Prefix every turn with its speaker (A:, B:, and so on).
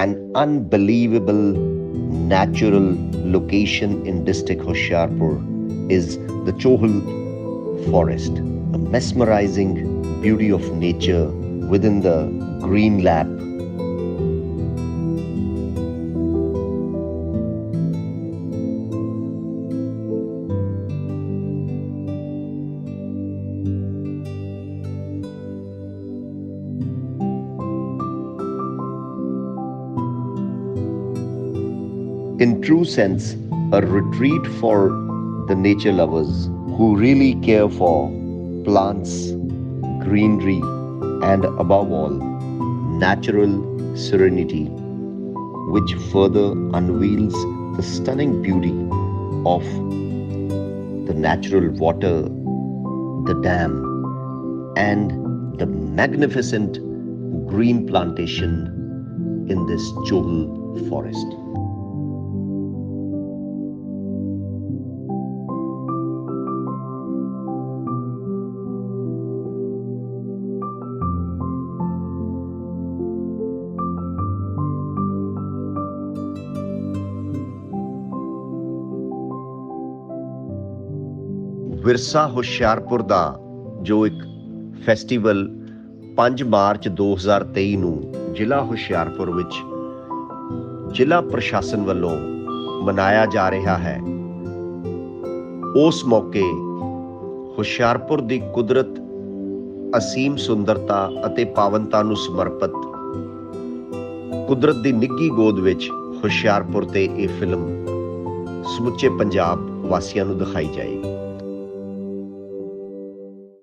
A: an unbelievable natural location in District Hoshiarpur is the Chohul forest, a mesmerizing beauty of nature within the green lap. In true sense, a retreat for the nature lovers who really care for plants, greenery, and above all, natural serenity, which further unveils the stunning beauty of the natural water, the dam, and the magnificent green plantation in this Chohul forest. ਵਿਰਸਾ ਹੁਸ਼ਿਆਰਪੁਰ ਦਾ ਜੋ ਇੱਕ festival 5 March 2023 ਨੂੰ ਜ਼ਿਲ੍ਹਾ ਹੁਸ਼ਿਆਰਪੁਰ ਵਿੱਚ ਜ਼ਿਲ੍ਹਾ ਪ੍ਰਸ਼ਾਸਨ ਵੱਲੋਂ ਮਨਾਇਆ ਜਾ ਰਿਹਾ ਹੈ। ਉਸ ਮੌਕੇ ਹੁਸ਼ਿਆਰਪੁਰ ਦੀ ਕੁਦਰਤ, ਅਸੀਮ ਸੁੰਦਰਤਾ ਅਤੇ ਪਾਵਨਤਾ ਨੂੰ ਸਮਰਪਿਤ ਕੁਦਰਤ ਦੀ ਨਿੱਘੀ ਗੋਦ ਵਿੱਚ ਹੁਸ਼ਿਆਰਪੁਰ ਤੇ ਇਹ ਫਿਲਮ ਸਮੁੱਚੇ ਪੰਜਾਬ ਵਾਸੀਆਂ ਨੂੰ ਦਿਖਾਈ ਜਾਏਗੀ।